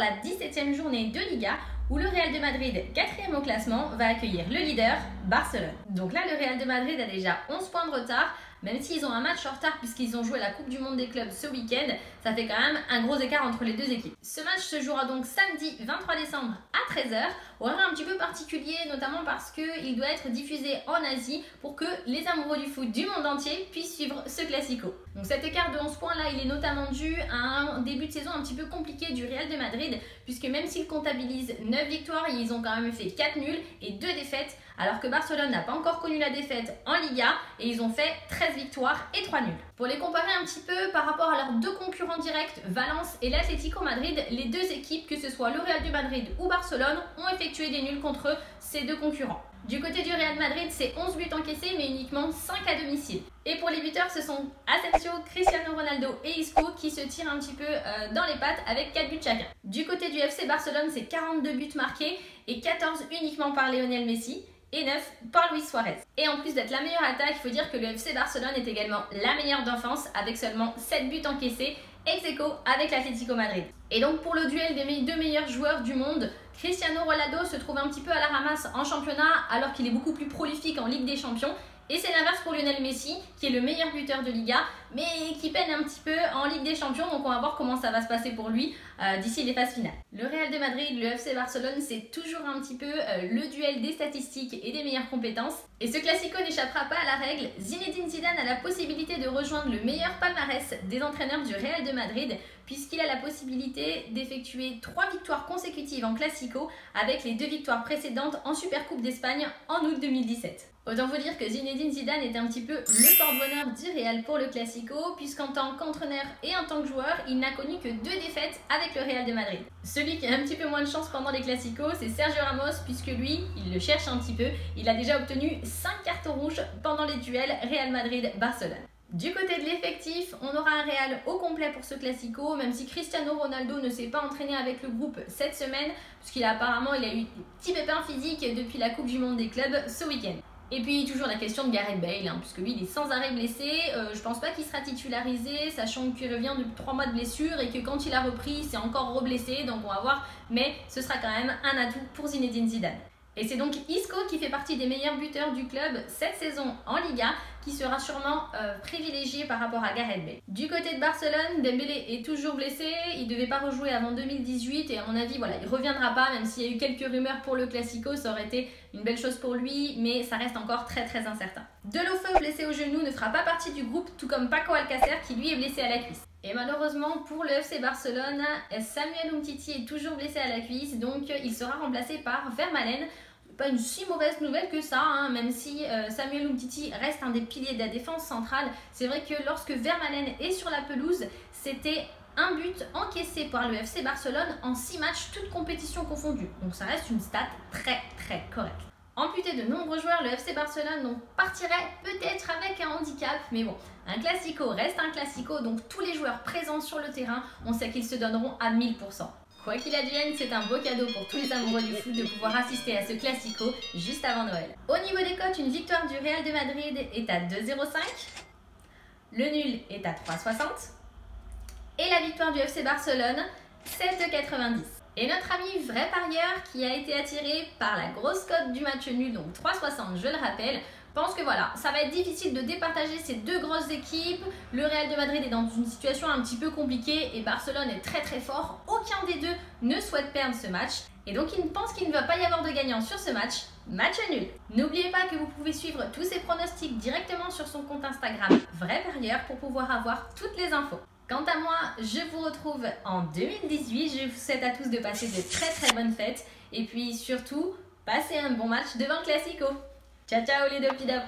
la 17e journée de Liga où le Real de Madrid, 4e au classement, va accueillir le leader, Barcelone. Donc là, le Real de Madrid a déjà 11 points de retard, même s'ils ont un match en retard puisqu'ils ont joué la Coupe du Monde des clubs ce week-end, ça fait quand même un gros écart entre les deux équipes. Ce match se jouera donc samedi 23 décembre à 13h, horaire un petit peu particulier, notamment parce qu'il doit être diffusé en Asie pour que les amoureux du foot du monde entier puissent suivre ce classico. Donc cet écart de 11 points là, il est notamment dû à un début de saison un petit peu compliqué du Real de Madrid, puisque même s'ils comptabilisent 9 victoires, ils ont quand même fait 4 nuls et 2 défaites, alors que Barcelone n'a pas encore connu la défaite en Liga et ils ont fait 13 victoires et 3 nuls. Pour les comparer un petit peu par rapport à leurs deux concurrents directs, Valence et l'Atlético Madrid, les deux équipes, que ce soit le Real de Madrid ou Barcelone, ont effectué des nuls contre ces deux concurrents. Du côté du Real Madrid, c'est 11 buts encaissés, mais uniquement 5 à domicile. Et pour les buteurs, ce sont Asensio, Cristiano Ronaldo et Isco qui se tirent un petit peu dans les pattes avec 4 buts chacun. Du côté du FC Barcelone, c'est 42 buts marqués et 14 uniquement par Lionel Messi et 9 par Luis Suarez. Et en plus d'être la meilleure attaque, il faut dire que le FC Barcelone est également la meilleure défense avec seulement 7 buts encaissés, ex-aequo avec l'Atlético Madrid. Et donc pour le duel des deux meilleurs joueurs du monde, Cristiano Ronaldo se trouve un petit peu à la ramasse en championnat alors qu'il est beaucoup plus prolifique en Ligue des Champions. Et c'est l'inverse pour Lionel Messi, qui est le meilleur buteur de Liga, mais qui peine un petit peu en Ligue des Champions. Donc on va voir comment ça va se passer pour lui d'ici les phases finales. Le Real de Madrid, le FC Barcelone, c'est toujours un petit peu le duel des statistiques et des meilleures compétences. Et ce classico n'échappera pas à la règle. Zinedine Zidane a la possibilité de rejoindre le meilleur palmarès des entraîneurs du Real de Madrid, puisqu'il a la possibilité d'effectuer 3 victoires consécutives en classico, avec les 2 victoires précédentes en Supercoupe d'Espagne en août 2017. Autant vous dire que Zinedine Zidane est un petit peu le porte-bonheur du Real pour le Classico, puisqu'en tant qu'entraîneur et en tant que joueur, il n'a connu que 2 défaites avec le Real de Madrid. Celui qui a un petit peu moins de chance pendant les Classicos, c'est Sergio Ramos, puisque lui, il le cherche un petit peu. Il a déjà obtenu 5 cartons rouges pendant les duels Real Madrid-Barcelone. Du côté de l'effectif, on aura un Real au complet pour ce Classico, même si Cristiano Ronaldo ne s'est pas entraîné avec le groupe cette semaine, puisqu'il a eu des petits pépins physiques depuis la Coupe du Monde des clubs ce week-end. Et puis toujours la question de Gareth Bale, puisque lui il est sans arrêt blessé, je pense pas qu'il sera titularisé, sachant qu'il revient de 3 mois de blessure et que quand il a repris c'est encore reblessé, donc on va voir, mais ce sera quand même un atout pour Zinedine Zidane. Et c'est donc Isco qui fait partie des meilleurs buteurs du club cette saison en Liga, qui sera sûrement privilégié par rapport à Gareth Bale. Du côté de Barcelone, Dembélé est toujours blessé, il ne devait pas rejouer avant 2018 et à mon avis voilà, il ne reviendra pas, même s'il y a eu quelques rumeurs pour le Classico, ça aurait été une belle chose pour lui, mais ça reste encore très incertain. Deulofeu, blessé au genou, ne fera pas partie du groupe, tout comme Paco Alcácer qui lui est blessé à la cuisse. Et malheureusement pour le FC Barcelone, Samuel Umtiti est toujours blessé à la cuisse, donc il sera remplacé par Vermaelen. Pas une si mauvaise nouvelle que ça, même si Samuel Umtiti reste un des piliers de la défense centrale. C'est vrai que lorsque Vermaelen est sur la pelouse, c'était un but encaissé par le FC Barcelone en 6 matchs, toutes compétitions confondues. Donc ça reste une stat très correcte. Amputé de nombreux joueurs, le FC Barcelone donc partirait peut-être avec un handicap, mais bon, un Classico reste un Classico, donc tous les joueurs présents sur le terrain, on sait qu'ils se donneront à 1000%. Quoi qu'il advienne, c'est un beau cadeau pour tous les amoureux du foot de pouvoir assister à ce Classico juste avant Noël. Au niveau des cotes, une victoire du Real de Madrid est à 2,05, le nul est à 3,60 et la victoire du FC Barcelone, 7,90. Et notre ami vrai parieur, qui a été attiré par la grosse cote du match nul, donc 3,60 je le rappelle, pense que voilà, ça va être difficile de départager ces deux grosses équipes. Le Real de Madrid est dans une situation un petit peu compliquée et Barcelone est très fort. Aucun des deux ne souhaite perdre ce match. Et donc il pense qu'il ne va pas y avoir de gagnant sur ce match. Match nul. N'oubliez pas que vous pouvez suivre tous ces pronostics directement sur son compte Instagram Vrai Parieur pour pouvoir avoir toutes les infos. Quant à moi, je vous retrouve en 2018. Je vous souhaite à tous de passer de très bonnes fêtes. Et puis surtout, passez un bon match devant le Classico. Ciao les dopidop.